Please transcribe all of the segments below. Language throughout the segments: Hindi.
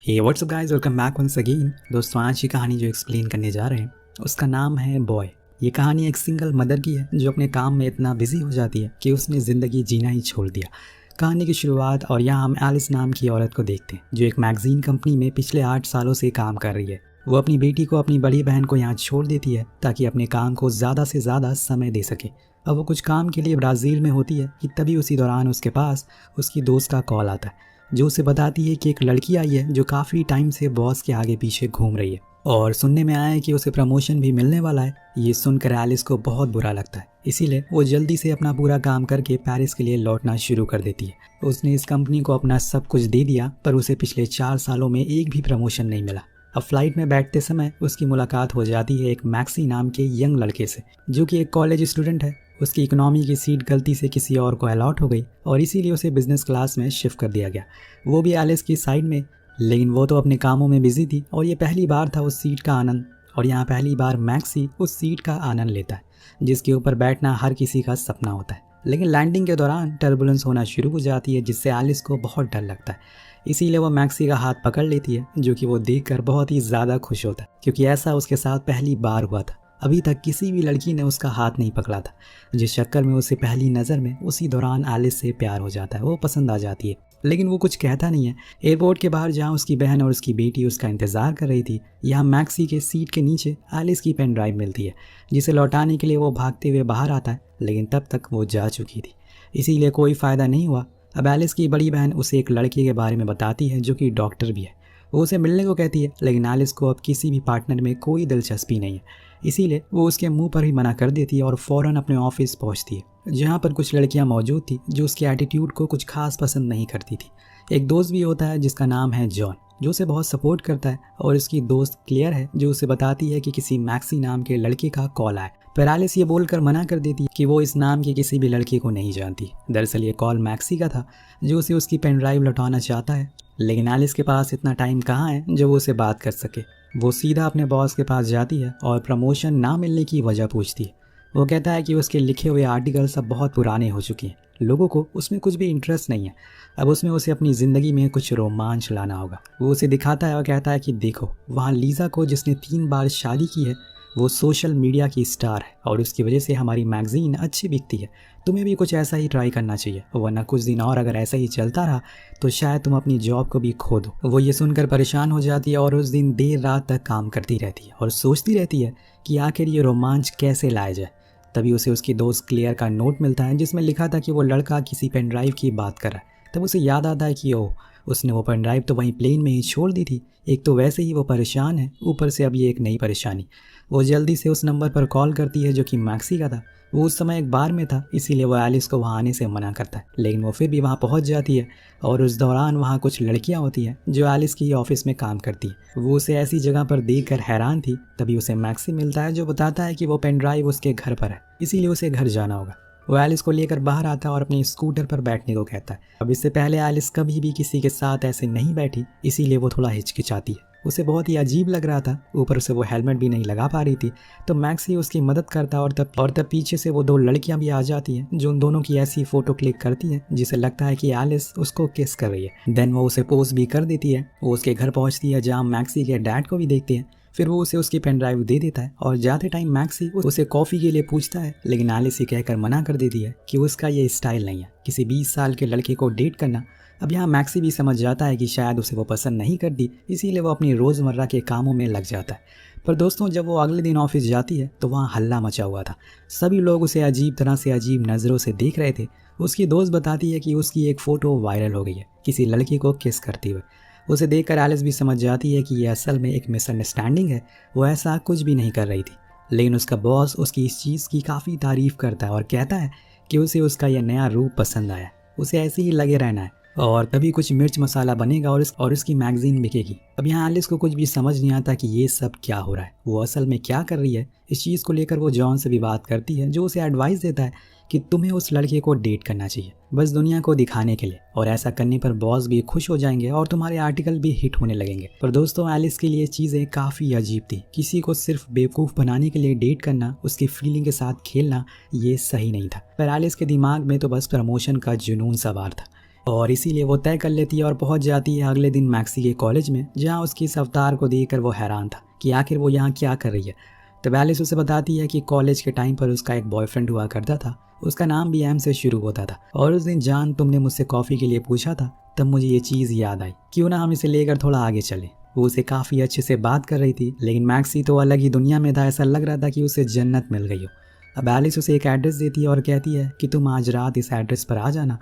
हे what's up guys, welcome back once again. दोस्तों, आज की कहानी जो एक्सप्लेन करने जा रहे हैं उसका नाम है बॉय। ये कहानी एक सिंगल मदर की है जो अपने काम में इतना बिजी हो जाती है कि उसने ज़िंदगी जीना ही छोड़ दिया। कहानी की शुरुआत और यहाँ हम एलिस नाम की औरत को देखते हैं जो एक मैगजीन कंपनी में पिछले 8 सालों से काम कर रही है। वो अपनी बेटी को अपनी बड़ी बहन को यहाँ छोड़ देती है ताकि अपने काम को ज़्यादा से ज़्यादा समय दे सके। अब वो कुछ काम के लिए ब्राज़ील में होती है कि तभी उसी दौरान उसके पास उसकी दोस्त का कॉल आता है जो उसे बताती है कि एक लड़की आई है जो काफ़ी टाइम से बॉस के आगे पीछे घूम रही है और सुनने में आया है कि उसे प्रमोशन भी मिलने वाला है। ये सुनकर एलिस को बहुत बुरा लगता है, इसीलिए वो जल्दी से अपना पूरा काम करके पेरिस के लिए लौटना शुरू कर देती है। उसने इस कंपनी को अपना सब कुछ दे दिया पर उसे पिछले 4 सालों में एक भी प्रमोशन नहीं मिला। अब फ्लाइट में बैठते समय उसकी मुलाकात हो जाती है एक मैक्सी नाम के यंग लड़के से जो कि एक कॉलेज स्टूडेंट है। उसकी इकोनॉमी की सीट गलती से किसी और को अलॉट हो गई और इसीलिए उसे बिजनेस क्लास में शिफ्ट कर दिया गया, वो भी एलिस की साइड में। लेकिन वो तो अपने कामों में बिजी थी और ये पहली बार था उस सीट का आनंद, और यहाँ पहली बार मैक्सी उस सीट का आनंद लेता है जिसके ऊपर बैठना हर किसी का सपना होता है। लेकिन लैंडिंग के दौरान टर्बुलेंस होना शुरू हो जाती है जिससे एलिस को बहुत डर लगता है। इसीलिए वो मैक्सी का हाथ पकड़ लेती है जो कि वो देखकर बहुत ही ज़्यादा खुश होता है क्योंकि ऐसा उसके साथ पहली बार हुआ था। अभी तक किसी भी लड़की ने उसका हाथ नहीं पकड़ा था, जिस चक्कर में उसे पहली नज़र में उसी दौरान एलिस से प्यार हो जाता है। वो पसंद आ जाती है लेकिन वो कुछ कहता नहीं है। एयरपोर्ट के बाहर जहाँ उसकी बहन और उसकी बेटी उसका इंतज़ार कर रही थी, यहाँ मैक्सी के सीट के नीचे एलिस की पेन ड्राइव मिलती है जिसे लौटाने के लिए वो भागते हुए बाहर आता है, लेकिन तब तक वो जा चुकी थी, इसीलिए कोई फ़ायदा नहीं हुआ। अब एलिस की बड़ी बहन उसे एक लड़के के बारे में बताती है जो कि डॉक्टर भी है। वो उसे मिलने को कहती है लेकिन एलिस को अब किसी भी पार्टनर में कोई दिलचस्पी नहीं है, इसीलिए वो उसके मुंह पर ही मना कर देती है और फ़ौरन अपने ऑफिस पहुंचती है जहां पर कुछ लड़कियां मौजूद थी जो उसके एटीट्यूड को कुछ खास पसंद नहीं करती थी। एक दोस्त भी होता है जिसका नाम है जॉन जो उसे बहुत सपोर्ट करता है, और उसकी दोस्त क्लियर है जो उसे बताती है कि किसी मैक्सी नाम के लड़के का कॉल आया। पर एलिस ये बोलकर मना कर देती है कि वो इस नाम के किसी भी लड़के को नहीं जानती। दरअसल ये कॉल मैक्सी का था जो उसे उसकी पेन ड्राइव लौटाना चाहता है, लेकिन एलिस के पास इतना टाइम कहाँ है जो वो उसे बात कर सके। वो सीधा अपने बॉस के पास जाती है और प्रमोशन ना मिलने की वजह पूछती है। वो कहता है कि उसके लिखे हुए आर्टिकल सब बहुत पुराने हो चुके हैं, लोगों को उसमें कुछ भी इंटरेस्ट नहीं है, अब उसमें उसे अपनी ज़िंदगी में कुछ रोमांच लाना होगा। वो उसे दिखाता है और कहता है कि देखो वहाँ लीज़ा को जिसने 3 बार शादी की है वो सोशल मीडिया की स्टार है और उसकी वजह से हमारी मैगज़ीन अच्छी बिकती है, तुम्हें भी कुछ ऐसा ही ट्राई करना चाहिए, वरना कुछ दिन और अगर ऐसा ही चलता रहा तो शायद तुम अपनी जॉब को भी खो दो। वो ये सुनकर परेशान हो जाती है और उस दिन देर रात तक काम करती रहती है और सोचती रहती है कि आखिर ये रोमांच कैसे लाया जाए। तभी उसे उसकी दोस्त क्लियर का नोट मिलता है जिसमें लिखा था कि वो लड़का किसी पेन ड्राइव की बात कर रहा है। तब उसे याद आता है कि ओह, उसने वो पेन ड्राइव तो वहीं प्लेन में ही छोड़ दी थी। एक तो वैसे ही वो परेशान है, ऊपर से अब ये एक नई परेशानी। वो जल्दी से उस नंबर पर कॉल करती है जो कि मैक्सी का था। वो उस समय एक बार में था, इसीलिए वो एलिस को वहाँ आने से मना करता है, लेकिन वो फिर भी वहाँ पहुँच जाती है और उस दौरान वहाँ कुछ लड़कियाँ होती हैं जो एलिस की ऑफिस में काम करती हैं। वो उसे ऐसी जगह पर देखकर हैरान थी। तभी उसे मैक्सी मिलता है जो बताता है कि वो पेन ड्राइव उसके घर पर है, इसीलिए उसे घर जाना होगा। वो एलिस को लेकर बाहर आता है और अपने स्कूटर पर बैठने को कहता है। अब इससे पहले एलिस कभी भी किसी के साथ ऐसे नहीं बैठी, इसीलिए वो थोड़ा हिचकिचाती है। उसे बहुत ही अजीब लग रहा था, ऊपर से वो हेलमेट भी नहीं लगा पा रही थी। तो मैक्सी उसकी मदद करता और तब पीछे से वो 2 लड़कियां भी आ जाती हैं जो उन दोनों की ऐसी फ़ोटो क्लिक करती हैं जिसे लगता है कि एलिस उसको किस कर रही है। देन वो उसे पोस्ट भी कर देती है। वो उसके घर पहुंचती है जहाँ मैक्सी के डैड को भी देखते हैं। फिर वो उसे उसकी पेन ड्राइव दे देता है और जाते टाइम मैक्सी उसे कॉफ़ी के लिए पूछता है, लेकिन एलिस ये कहकर मना कर देती है कि उसका ये स्टाइल नहीं है किसी 20 साल के लड़के को डेट करना। अब यहाँ मैक्सी भी समझ जाता है कि शायद उसे वो पसंद नहीं करती, इसीलिए वो अपनी रोज़मर्रा के कामों में लग जाता है। पर दोस्तों, जब वो अगले दिन ऑफिस जाती है तो वहाँ हल्ला मचा हुआ था। सभी लोग उसे अजीब तरह से अजीब नज़रों से देख रहे थे। उसकी दोस्त बताती है कि उसकी एक फ़ोटो वायरल हो गई है किसी लड़के को किस करते हुए। उसे देखकर एलिस भी समझ जाती है कि ये असल में एक मिसअंडरस्टैंडिंग है, वो ऐसा कुछ भी नहीं कर रही थी। लेकिन उसका बॉस उसकी इस चीज़ की काफ़ी तारीफ़ करता है और कहता है कि उसे उसका यह नया रूप पसंद आया, उसे ऐसे ही लगे रहना है और तभी कुछ मिर्च मसाला बनेगा और उसकी मैगज़ीन बिकेगी। अब यहाँ एलिस को कुछ भी समझ नहीं आता कि ये सब क्या हो रहा है, वो असल में क्या कर रही है। इस चीज़ को लेकर वो जॉन से भी बात करती है जो उसे एडवाइस देता है कि तुम्हें उस लड़के को डेट करना चाहिए, बस दुनिया को दिखाने के लिए, और ऐसा करने पर बॉस भी खुश हो जाएंगे और तुम्हारे आर्टिकल भी हिट होने लगेंगे। पर दोस्तों, एलिस के लिए चीज़ें काफ़ी अजीब थी। किसी को सिर्फ बेवकूफ़ बनाने के लिए डेट करना, उसकी फीलिंग के साथ खेलना, ये सही नहीं था। पर एलिस के दिमाग में तो बस प्रमोशन का जुनून सवार था। और इसीलिए वो तय कर लेती है और पहुंच जाती है अगले दिन मैक्सी के कॉलेज में, जहां उसकी इस अवतार को देखकर वो हैरान था कि आखिर वो यहाँ क्या कर रही है। तब एलिस उसे बताती है कि कॉलेज के टाइम पर उसका एक बॉयफ्रेंड हुआ करता था, उसका नाम भी एम से शुरू होता था, और उस दिन जान तुमने मुझसे कॉफ़ी के लिए पूछा था, तब मुझे ये चीज़ याद आई, क्यों ना हम इसे लेकर थोड़ा आगे चले। वो उसे काफ़ी अच्छे से बात कर रही थी, लेकिन मैक्सी तो अलग ही दुनिया में था, ऐसा लग रहा था कि उसे जन्नत मिल गई हो। अब एलिस उसे एक एड्रेस देती है और कहती है कि तुम आज रात इस एड्रेस पर आ जाना।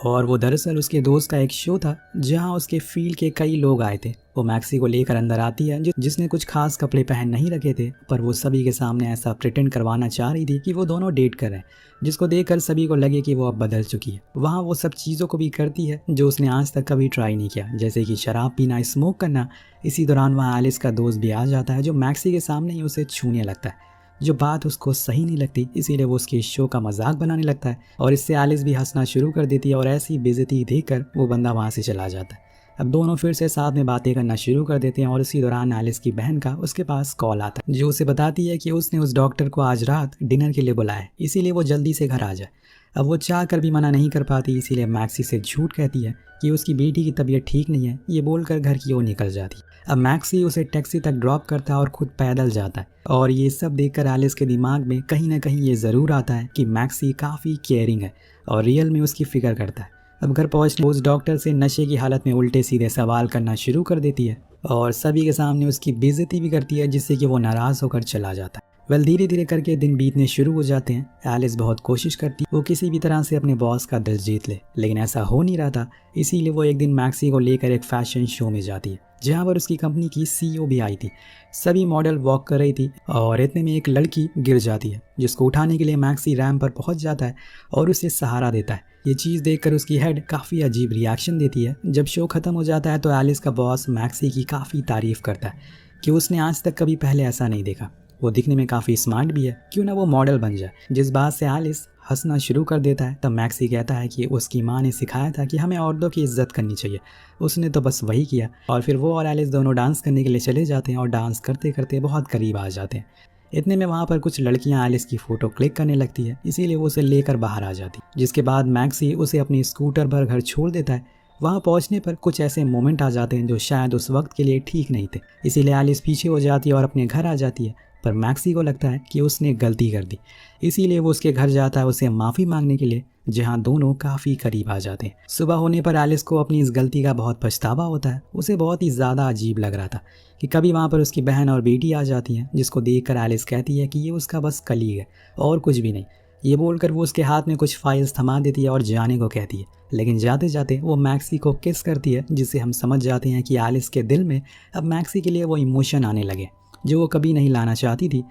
और वो दरअसल उसके दोस्त का एक शो था जहां उसके फील्ड के कई लोग आए थे। वो मैक्सी को लेकर अंदर आती है, जिसने कुछ खास कपड़े पहन नहीं रखे थे, पर वो सभी के सामने ऐसा प्रिटेंड करवाना चाह रही थी कि वो दोनों डेट कर रहे हैं, जिसको देखकर सभी को लगे कि वो अब बदल चुकी है। वहाँ वो सब चीज़ों को भी करती है जो उसने आज तक कभी ट्राई नहीं किया, जैसे कि शराब पीना, स्मोक करना। इसी दौरान वहाँ एलिस का दोस्त भी आ जाता है, जो मैक्सी के सामने ही उसे छूने लगता है, जो बात उसको सही नहीं लगती, इसीलिए वो उसके शो का मजाक बनाने लगता है। और इससे एलिस भी हंसना शुरू कर देती है और ऐसी बेइज्जती देखकर वो बंदा वहाँ से चला जाता है। अब दोनों फिर से साथ में बातें करना शुरू कर देते हैं और इसी दौरान एलिस की बहन का उसके पास कॉल आता है, जो उसे बताती है कि उसने उस डॉक्टर को आज रात डिनर के लिए बुलाया है, इसीलिए वो जल्दी से घर आ जाए। अब वो चाह कर भी मना नहीं कर पाती, इसीलिए मैक्सी से झूठ कहती है कि उसकी बेटी की तबीयत ठीक नहीं है, ये बोलकर घर की ओर निकल जाती। अब मैक्सी उसे टैक्सी तक ड्रॉप करता है और खुद पैदल जाता है। और ये सब देखकर एलिस के दिमाग में कहीं ना कहीं ये ज़रूर आता है कि मैक्सी काफ़ी केयरिंग है और रियल में उसकी फिक्र करता है। अब घर पहुंचने उस डॉक्टर से नशे की हालत में उल्टे सीधे सवाल करना शुरू कर देती है और सभी के सामने उसकी बेइज्जती भी करती है, जिससे कि वो नाराज़ होकर चला जाता है। धीरे धीरे करके दिन बीतने शुरू हो जाते हैं। एलिस बहुत कोशिश करती है वो किसी भी तरह से अपने बॉस का दिल जीत ले, लेकिन ऐसा हो नहीं रहा था। इसीलिए वो एक दिन मैक्सी को लेकर एक फैशन शो में जाती है, जहाँ पर उसकी कंपनी की सीईओ भी आई थी। सभी मॉडल वॉक कर रही थी और इतने में एक लड़की गिर जाती है, जिसको उठाने के लिए मैक्सी रैंप पर पहुंच जाता है और उसे सहारा देता है। ये चीज़ देखकर उसकी हेड काफ़ी अजीब रिएक्शन देती है। जब शो खत्म हो जाता है तो एलिस का बॉस मैक्सी की काफ़ी तारीफ करता है कि उसने आज तक कभी पहले ऐसा नहीं देखा, वो दिखने में काफ़ी स्मार्ट भी है, क्यों ना वो मॉडल बन जाए। जिस बात से एलिस हंसना शुरू कर देता है, तब मैक्सी कहता है कि उसकी माँ ने सिखाया था कि हमें औरतों की इज्जत करनी चाहिए, उसने तो बस वही किया। और फिर वो और एलिस दोनों डांस करने के लिए चले जाते हैं और डांस करते करते बहुत करीब आ जाते हैं। इतने में वहाँ पर कुछ लड़कियाँ एलिस की फ़ोटो क्लिक करने लगती है, इसीलिए वो उसे लेकर बाहर आ जाती, जिसके बाद मैक्सी उसे अपनी स्कूटर पर घर छोड़ देता है। वहाँ पहुँचने पर कुछ ऐसे मोमेंट आ जाते हैं जो शायद उस वक्त के लिए ठीक नहीं थे, इसीलिए एलिस पीछे हो जाती है और अपने घर आ जाती है। पर मैक्सी को लगता है कि उसने गलती कर दी, इसीलिए वो उसके घर जाता है उसे माफ़ी मांगने के लिए, जहां दोनों काफ़ी करीब आ जाते हैं। सुबह होने पर एलिस को अपनी इस गलती का बहुत पछतावा होता है। उसे बहुत ही ज़्यादा अजीब लग रहा था कि कभी वहाँ पर उसकी बहन और बेटी आ जाती हैं, जिसको देखकर एलिस कहती है कि ये उसका बस कलीग है और कुछ भी नहीं। ये बोलकर वो उसके हाथ में कुछ फाइल्स थमा देती है और जाने को कहती है, लेकिन जाते जाते वो मैक्सी को किस करती है, जिससे हम समझ जाते हैं कि एलिस के दिल में अब मैक्सी के लिए वो इमोशन आने लगे जो वो कभी नहीं लाना चाहती थी।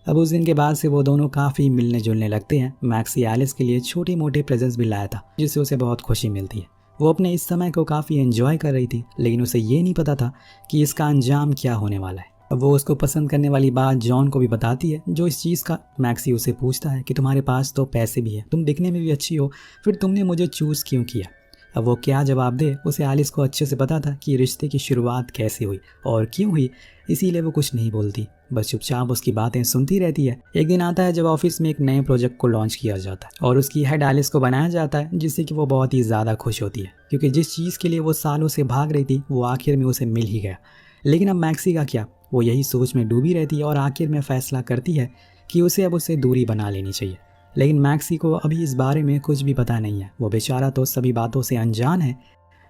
अब उस दिन के बाद से वो दोनों काफ़ी मिलने जुलने लगते हैं। मैक्सी एलिस के लिए छोटे मोटे प्रेजेंट्स भी लाया था, जिससे उसे बहुत खुशी मिलती है। वो अपने इस समय को काफ़ी एंजॉय कर रही थी, लेकिन उसे ये नहीं पता था कि इसका अंजाम क्या होने वाला है। अब वो उसको पसंद करने वाली बात जॉन को भी बताती है, जो इस चीज़ का मैक्सी उसे पूछता है कि तुम्हारे पास तो पैसे भी है, तुम दिखने में भी अच्छी हो, फिर तुमने मुझे चूज़ क्यों किया। अब वो क्या जवाब दे, उसे एलिस को अच्छे से पता था कि रिश्ते की शुरुआत कैसे हुई और क्यों हुई, इसीलिए वो कुछ नहीं बोलती, बस चुपचाप उसकी बातें सुनती रहती है। एक दिन आता है जब ऑफिस में एक नए प्रोजेक्ट को लॉन्च किया जाता है और उसकी हेड एलिस को बनाया जाता है, जिससे कि वो बहुत ही ज़्यादा खुश होती है, क्योंकि जिस चीज़ के लिए वो सालों से भाग रही थी वो आखिर में उसे मिल ही गया। लेकिन अब मैक्सी का क्या, वो यही सोच में डूबी रहती है और आखिर में फैसला करती है कि उसे अब उससे दूरी बना लेनी चाहिए। लेकिन मैक्सी को अभी इस बारे में कुछ भी पता नहीं है, वो बेचारा तो सभी बातों से अनजान है।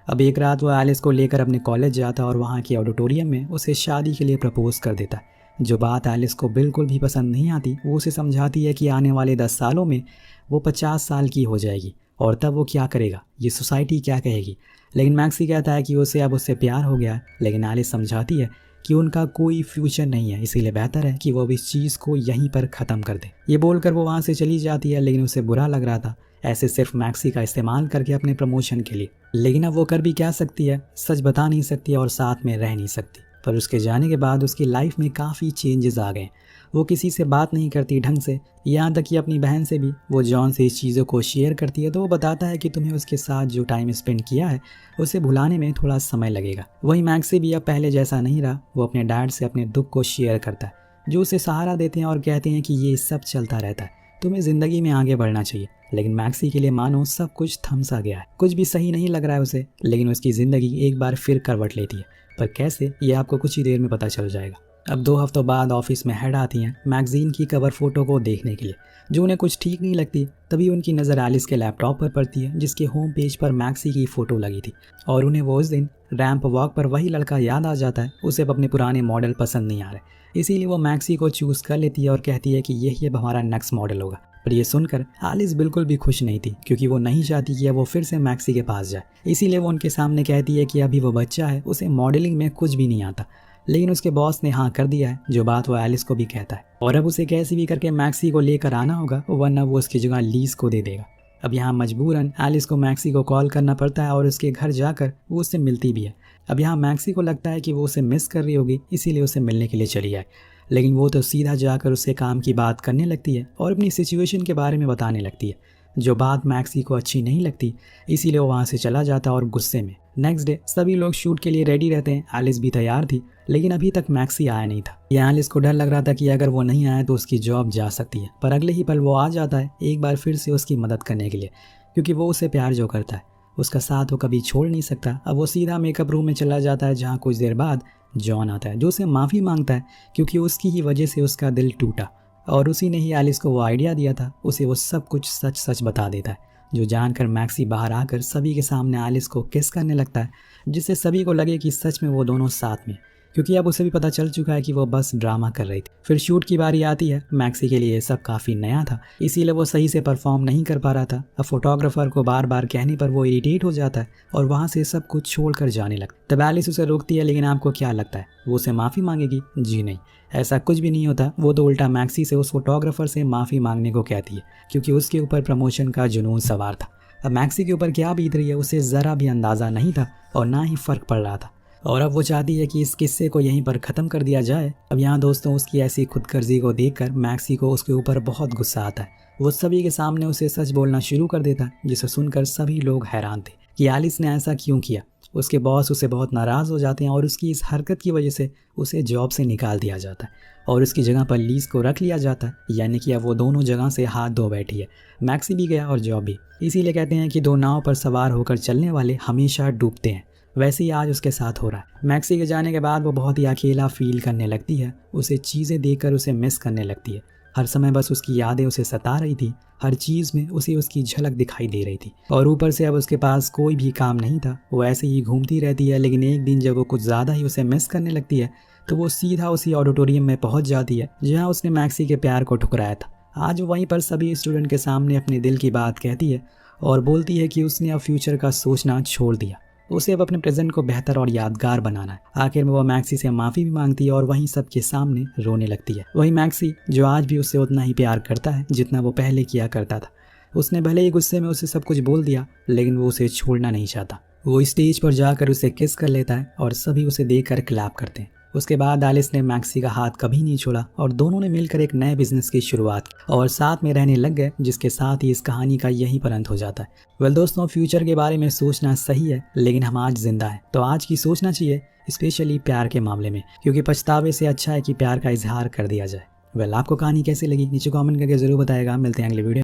अब एक रात वो एलिस को लेकर अपने कॉलेज जाता और वहाँ के ऑडिटोरियम में उसे शादी के लिए प्रपोज कर देता है। जो बात एलिस को बिल्कुल भी पसंद नहीं आती, वो उसे समझाती है कि आने वाले 10 सालों में वो 50 साल की हो जाएगी और तब वो क्या करेगा, ये सोसाइटी क्या कहेगी। लेकिन मैक्सी कहता है कि उसे अब उससे प्यार हो गया है, लेकिन एलिस समझाती है कि उनका कोई फ्यूचर नहीं है, इसीलिए बेहतर है कि वो अब इस चीज़ को यहीं पर ख़त्म कर दे। ये बोलकर वो वहाँ से चली जाती है, लेकिन उसे बुरा लग रहा था ऐसे सिर्फ मैक्सी का इस्तेमाल करके अपने प्रमोशन के लिए। लेकिन अब वो कर भी क्या सकती है, सच बता नहीं सकती और साथ में रह नहीं सकती। पर उसके जाने के बाद उसकी लाइफ में काफ़ी चेंजेस आ गए। वो किसी से बात नहीं करती ढंग से, यहाँ तक कि अपनी बहन से भी वो जॉन से इस चीज़ों को शेयर करती है तो वो बताता है कि तुम्हें उसके साथ जो टाइम स्पेंड किया है उसे भुलाने में थोड़ा समय लगेगा। वहीं मैक्सी भी अब पहले जैसा नहीं रहा, वो अपने डैड से अपने दुख को शेयर करता है, जो उसे सहारा देते हैं और कहते हैं कि ये सब चलता रहता है, तुम्हें ज़िंदगी में आगे बढ़ना चाहिए। लेकिन मैक्सी के लिए मानो सब कुछ थम सा गया है, कुछ भी सही नहीं लग रहा है उसे। लेकिन उसकी ज़िंदगी एक बार फिर करवट लेती है, पर कैसे ये आपको कुछ ही देर में पता चल जाएगा। अब 2 हफ्तों बाद ऑफिस में हेड आती हैं मैगजीन की कवर फोटो को देखने के लिए, जो उन्हें कुछ ठीक नहीं लगती। तभी उनकी नज़र एलिस के लैपटॉप पर पड़ती है जिसके होम पेज पर मैक्सी की फ़ोटो लगी थी, और उन्हें वो उस दिन रैंप वॉक पर वही लड़का याद आ जाता है। उसे अब अपने पुराने मॉडल पसंद नहीं आ रहे, इसीलिए वो मैक्सी को चूज़ कर लेती है और कहती है कि यही अब हमारा नेक्स्ट मॉडल होगा। पर ये सुनकर एलिस बिल्कुल भी खुश नहीं थी, क्योंकि वो नहीं चाहती कि अब वो फिर से मैक्सी के पास जाए। इसीलिए वो उनके सामने कहती है कि अभी वो बच्चा है, उसे मॉडलिंग में कुछ भी नहीं आता। लेकिन उसके बॉस ने हाँ कर दिया है, जो बात वो एलिस को भी कहता है, और अब उसे कैसे भी करके मैक्सी को लेकर आना होगा, वरना वो उसकी जगह लीज को दे देगा। अब यहाँ मजबूरन एलिस को मैक्सी को कॉल करना पड़ता है और उसके घर जाकर वो उससे मिलती भी है। अब यहाँ मैक्सी को लगता है कि वो उसे मिस कर रही होगी, इसीलिए उसे मिलने के लिए चली आए। लेकिन वो तो सीधा जाकर उससे काम की बात करने लगती है और अपनी सिचुएशन के बारे में बताने लगती है, जो बात मैक्सी को अच्छी नहीं लगती। इसीलिए वो वहाँ से चला जाता है और गुस्से में। नेक्स्ट डे सभी लोग शूट के लिए रेडी रहते हैं। एलिस भी तैयार थी, लेकिन अभी तक मैक्सी आया नहीं था। ये एलिस को डर लग रहा था कि अगर वो नहीं आया तो उसकी जॉब जा सकती है। पर अगले ही पल वो आ जाता है, एक बार फिर से उसकी मदद करने के लिए, क्योंकि वो उसे प्यार जो करता है, उसका साथ वो कभी छोड़ नहीं सकता। अब वो सीधा मेकअप रूम में चला जाता है, जहाँ कुछ देर बाद जॉन आता है, जो उसे माफ़ी मांगता है क्योंकि उसकी ही वजह से उसका दिल टूटा, और उसी ने ही एलिस को वो आइडिया दिया था। उसे वो सब कुछ सच सच बता देता है, जो जानकर मैक्सी बाहर आकर सभी के सामने एलिस को किस करने लगता है, जिससे सभी को लगे कि सच में वो दोनों साथ में, क्योंकि अब उसे भी पता चल चुका है कि वो बस ड्रामा कर रही थी। फिर शूट की बारी आती है। मैक्सी के लिए ये सब काफ़ी नया था, इसीलिए वो सही से परफॉर्म नहीं कर पा रहा था। अब फोटोग्राफर को बार बार कहने पर वो इरिटेट हो जाता है और वहाँ से सब कुछ छोड़कर जाने लगता। तब एलिस उसे रोकती है, लेकिन आपको क्या लगता है वो उसे माफ़ी मांगेगी? जी नहीं, ऐसा कुछ भी नहीं होता। वो तो उल्टा मैक्सी से उस फोटोग्राफर से माफ़ी मांगने को कहती है, क्योंकि उसके ऊपर प्रमोशन का जुनून सवार था। अब मैक्सी के ऊपर क्या बीत रही है उसे ज़रा भी अंदाज़ा नहीं था और ना ही फ़र्क पड़ रहा था, और अब वो चाहती है कि इस किस्से को यहीं पर ख़त्म कर दिया जाए। अब यहाँ दोस्तों उसकी ऐसी खुदगर्जी को देखकर मैक्सी को उसके ऊपर बहुत गुस्सा आता है। वो सभी के सामने उसे सच बोलना शुरू कर देता है, जिसे सुनकर सभी लोग हैरान थे कि एलिस ने ऐसा क्यों किया। उसके बॉस उसे बहुत नाराज़ हो जाते हैं और उसकी इस हरकत की वजह से उसे जॉब से निकाल दिया जाता है और उसकी जगह पर लीज को रख लिया जाता है। यानी कि अब वो दोनों जगह से हाथ धो बैठी है, मैक्सी भी गया और जॉब भी। इसीलिए कहते हैं कि 2 नाव पर सवार होकर चलने वाले हमेशा डूबते हैं। वैसे ही आज उसके साथ हो रहा है। मैक्सी के जाने के बाद वो बहुत ही अकेला फील करने लगती है। उसे चीज़ें देखकर उसे मिस करने लगती है। हर समय बस उसकी यादें उसे सता रही थी, हर चीज़ में उसे उसकी झलक दिखाई दे रही थी, और ऊपर से अब उसके पास कोई भी काम नहीं था। वो ऐसे ही घूमती रहती है। लेकिन एक दिन जब वो कुछ ज़्यादा ही उसे मिस करने लगती है, तो वो सीधा उसी ऑडिटोरियम में पहुंच जाती है जहां उसने मैक्सी के प्यार को ठुकराया था। आज वहीं पर सभी स्टूडेंट के सामने अपने दिल की बात कहती है और बोलती है कि उसने अब फ्यूचर का सोचना छोड़ दिया, उसे अब अपने प्रेजेंट को बेहतर और यादगार बनाना है। आखिर में वो मैक्सी से माफ़ी भी मांगती है और वहीं सबके सामने रोने लगती है। वही मैक्सी जो आज भी उससे उतना ही प्यार करता है जितना वो पहले किया करता था। उसने भले ही गुस्से में उसे सब कुछ बोल दिया, लेकिन वो उसे छोड़ना नहीं चाहता। वो स्टेज पर जाकर उसे किस कर लेता है और सभी उसे देखकर क्लैप करते हैं। उसके बाद एलिस ने मैक्सी का हाथ कभी नहीं छोड़ा और दोनों ने मिलकर एक नए बिजनेस की शुरुआत की और साथ में रहने लग गए, जिसके साथ ही इस कहानी का यहीं पर अंत हो जाता है। वेल दोस्तों, फ्यूचर के बारे में सोचना सही है, लेकिन हम आज जिंदा हैं तो आज की सोचना चाहिए, स्पेशली प्यार के मामले में, क्योंकि पछतावे से अच्छा है कि प्यार का इजहार कर दिया जाए। वेल आपको कहानी कैसी लगी नीचे कमेंट करके जरूर बताएगा। मिलते हैं अगले वीडियो।